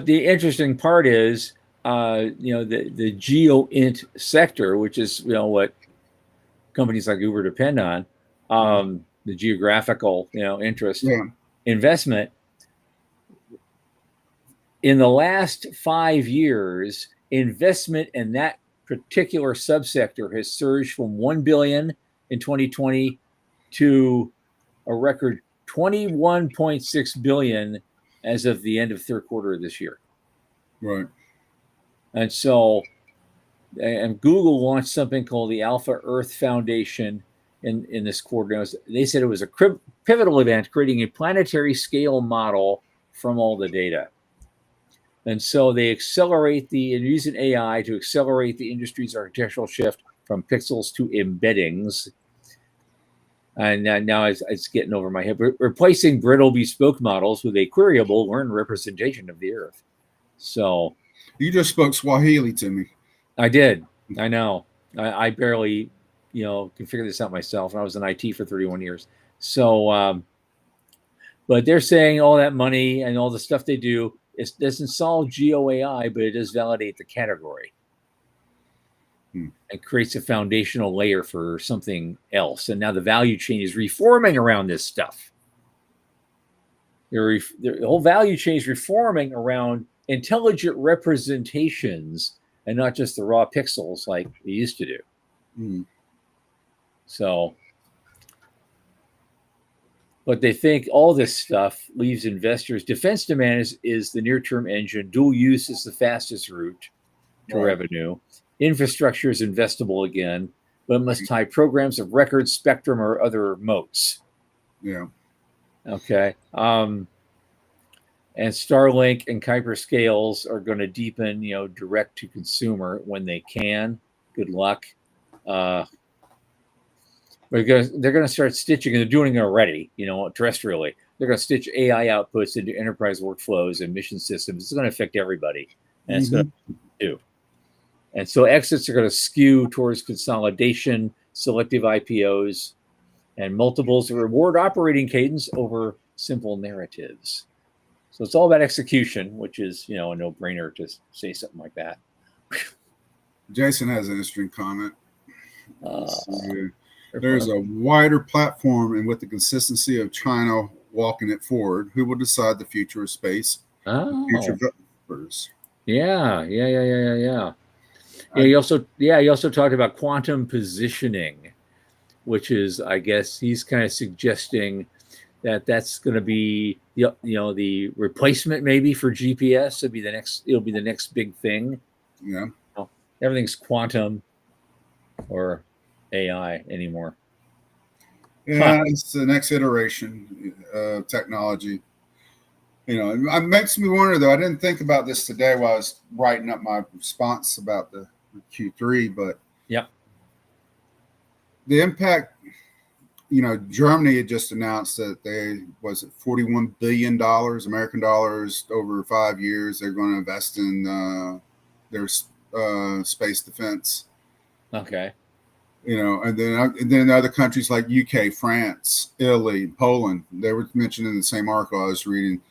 the interesting part is the geo-int sector, which is what companies like Uber depend on, the geographical interest Yeah. investment. In the last 5 years, investment in that particular subsector has surged from 1 billion in 2020 to a record 21.6 billion as of the end of third quarter of this year. Right. And so, and Google launched something called the Alpha Earth Foundation in this quarter. They said it was a pivotal event, creating a planetary scale model from all the data. And so they using AI to accelerate the industry's architectural shift from pixels to embeddings. And now it's getting over my head. Replacing brittle bespoke models with a queryable learned representation of the Earth. So you just spoke Swahili to me. I did. I know. I barely, can figure this out myself. And I was in IT for 31 years. So, but they're saying all that money and all the stuff they do, it doesn't solve GeoAI, but it does validate the category. And creates a foundational layer for something else. And now the value chain is reforming around this stuff. The whole value chain is reforming around intelligent representations and not just the raw pixels like they used to do. So, but they think all this stuff leaves investors. Defense demand is the near-term engine. Dual use is the fastest route to revenue. Infrastructure is investable again, but must tie programs of record, spectrum, or other moats. Yeah. Okay. And Starlink and Kuiper scales are going to deepen, direct to consumer when they can. Good luck. They're going to start stitching, and they're doing it already, terrestrially. They're going to stitch AI outputs into enterprise workflows and mission systems. It's going to affect everybody, and it's going to do. And so exits are going to skew towards consolidation, selective IPOs, and multiples that reward operating cadence over simple narratives. So it's all about execution, which is, a no-brainer to say something like that. Jason has an interesting comment. There's a wider platform, and with the consistency of China walking it forward, who will decide the future of space? Future developers. Yeah. He also talked about quantum positioning, which is, I guess, he's kind of suggesting that that's going to be the replacement maybe for GPS. It'll be the next big thing. Yeah. Everything's quantum or AI anymore. Yeah, it's the next iteration of technology. It makes me wonder, though. I didn't think about this today while I was writing up my response about the Q3, but the impact. Germany had just announced that $41 billion American dollars over 5 years. They're going to invest in their space defense. Okay. And then other countries like UK, France, Italy, Poland, they were mentioned in the same article I was reading.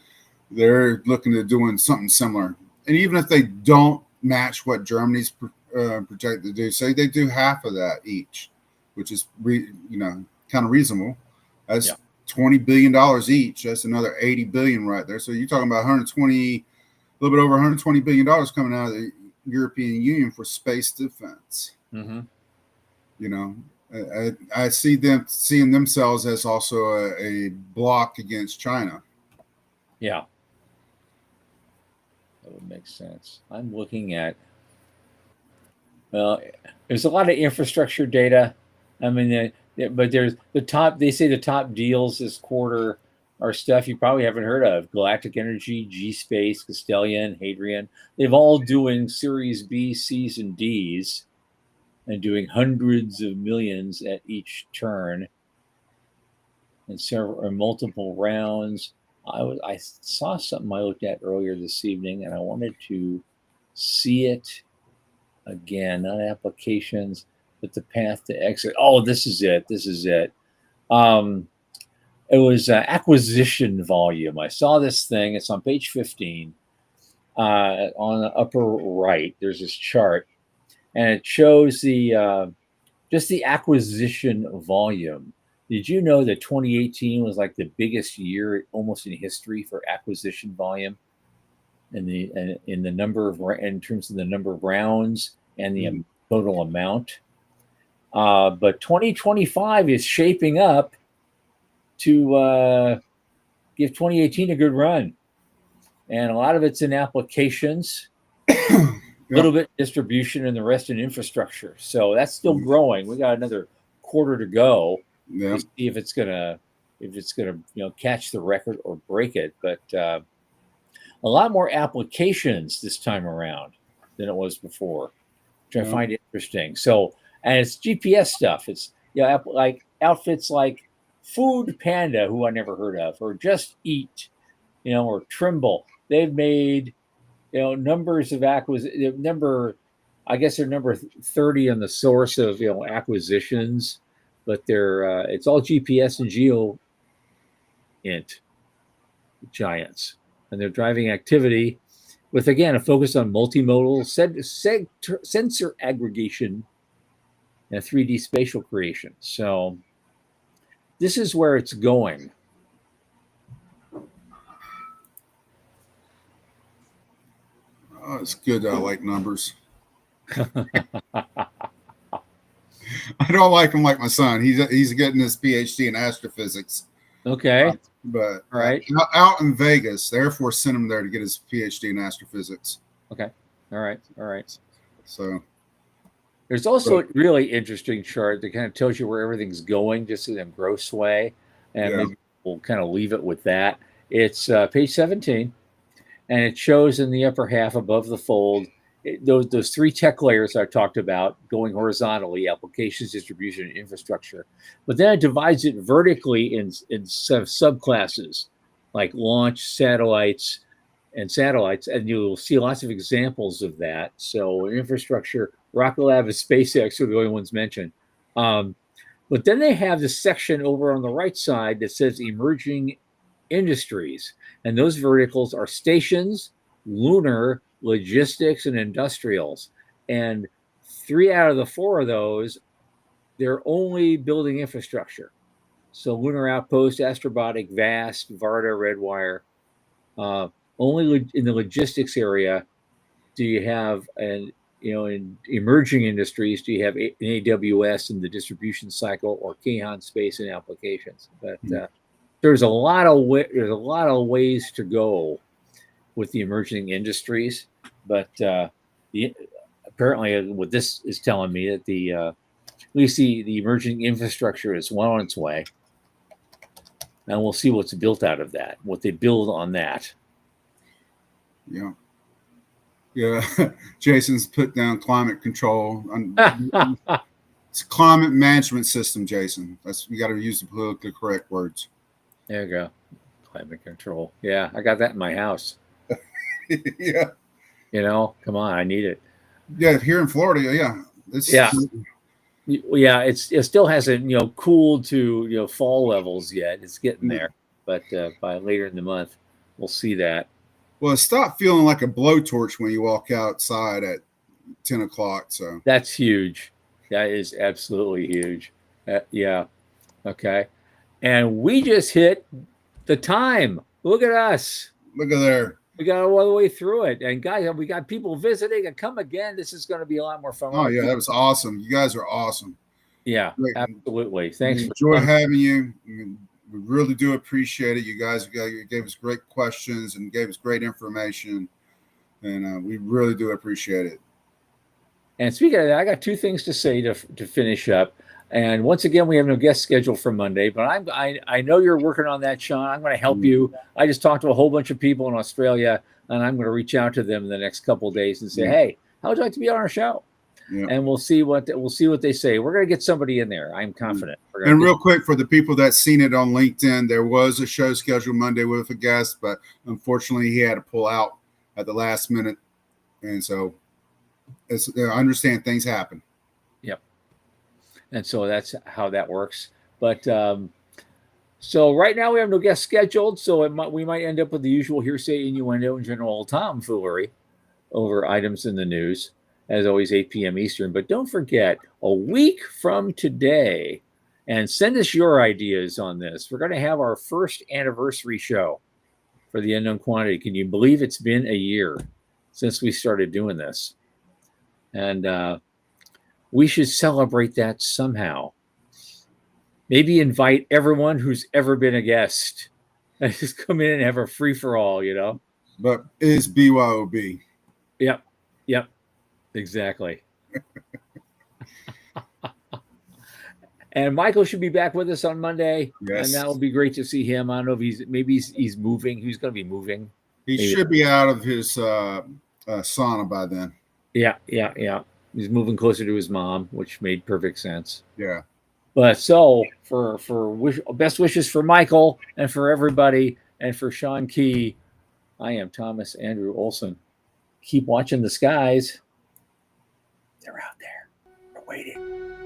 They're looking at doing something similar. And even if they don't match what Germany's projected to do, say they do half of that each, which is, kind of reasonable. That's $20 billion each. That's another $80 billion right there. So you're talking about a little bit over $120 billion coming out of the European Union for space defense. I see them seeing themselves as also a block against China. Yeah. That would make sense. I'm looking at, there's a lot of infrastructure data. I mean, but there's they say the top deals this quarter are stuff you probably haven't heard of. Galactic Energy, G-Space, Castellian, Hadrian. They've all doing Series B, C's, and D's and doing hundreds of millions at each turn and multiple rounds. I saw something I looked at earlier this evening, and I wanted to see it again. Not applications, but the path to exit. Oh, this is it. It was acquisition volume. I saw this thing. It's on page 15. On the upper right, there's this chart, and it shows the just the acquisition volume. Did you know that 2018 was like the biggest year almost in history for acquisition volume, in the number of in terms of the number of rounds and the total amount? But 2025 is shaping up to give 2018 a good run, and a lot of it's in applications, a little bit distribution, and the rest in infrastructure. So that's still growing. We got another quarter to go to see if it's gonna catch the record or break it. But a lot more applications this time around than it was before, which I find interesting. So, and it's GPS stuff. It's like outfits like Food Panda, who I never heard of, or Just Eat, or Trimble. They've made numbers of I guess they're number 30 on the source of acquisitions, but they're it's all GPS and geo int giants, and they're driving activity with, again, a focus on multimodal sensor aggregation and 3D spatial creation. So this is where it's going. Oh, it's good. I like numbers. I don't like him like my son. He's getting his PhD in astrophysics. Okay. But all right, out in Vegas, the Air Force sent him there to get his PhD in astrophysics. Okay. All right. So there's also a really interesting chart that kind of tells you where everything's going, just in a gross way, and maybe we'll kind of leave it with that. It's page 17, and it shows in the upper half above the fold those three tech layers I talked about going horizontally: applications, distribution, and infrastructure. But then it divides it vertically in subclasses like launch, satellites, and you'll see lots of examples of that. So infrastructure, Rocket Lab and SpaceX are the only ones mentioned. But then they have this section over on the right side that says emerging industries, and those verticals are stations, lunar, logistics, and industrials. And 3 out of the 4 of those, they're only building infrastructure. So Lunar Outpost, Astrobotic, VAST, Varda, Redwire. Only in the logistics area do you have, in emerging industries, do you have an AWS in the distribution cycle, or Kahan Space and applications. But there's a lot of ways to go with the emerging industries. But apparently, what this is telling me that we see the emerging infrastructure is well on its way, and we'll see what's built out of that, what they build on that. Yeah. Jason's put down climate control. It's a climate management system, Jason. You got to use the politically correct words. There you go. Climate control. Yeah, I got that in my house. Yeah. Come on, I need it. Yeah, here in Florida, yeah. It still hasn't cooled to fall levels yet. It's getting there, but by later in the month, we'll see that. Well, stop feeling like a blowtorch when you walk outside at 10 o'clock. So that's huge. That is absolutely huge. Yeah. Okay. And we just hit the time. Look at us. Look at there. We got all the way through it. And guys, we got people visiting, and come again. This is going to be a lot more fun. Oh, yeah. That was awesome. You guys are awesome. Yeah, great. Absolutely. Thanks. We enjoy having you. We really do appreciate it. You guys gave us great questions and gave us great information, and we really do appreciate it. And speaking of that, I got 2 things to say to finish up. And once again, we have no guest scheduled for Monday, but I know you're working on that, Sean. I'm going to help you. I just talked to a whole bunch of people in Australia, and I'm going to reach out to them in the next couple of days and say, hey, how would you like to be on our show? Yeah. And we'll see what they say. We're going to get somebody in there. I'm confident. And real quick, for the people that's seen it on LinkedIn, there was a show scheduled Monday with a guest, but unfortunately he had to pull out at the last minute. And so I understand things happen. Yep. And so that's how that works. But, I know you're working on that, Sean. I'm going to help you. I just talked to a whole bunch of people in Australia, and I'm going to reach out to them in the next couple of days and say, hey, how would you like to be on our show? And we'll see what they say. We're going to get somebody in there. I'm confident. And real quick, for the people that's seen it on LinkedIn, there was a show scheduled Monday with a guest, but unfortunately he had to pull out at the last minute. And so So right now we have no guests scheduled, so we might end up with the usual hearsay, innuendo, and general tomfoolery over items in the news, as always, 8 p.m. Eastern. But don't forget, a week from today, and send us your ideas on this. We're going to have our first anniversary show for the Unknown Quantity. Can you believe it's been a year since we started doing this? And we should celebrate that somehow. Maybe invite everyone who's ever been a guest and just come in and have a free for all, you know? But it's BYOB. Yep. Yep. Exactly. And Michael should be back with us on Monday. Yes. And that'll be great to see him. I don't know if he's moving. He's going to be moving. He should be out of his sauna by then. Yeah. He's moving closer to his mom, which made perfect sense. Yeah. But so for best wishes for Michael and for everybody and for Sean Key, I am Thomas Andrew Olson. Keep watching the skies. They're out there. We're waiting.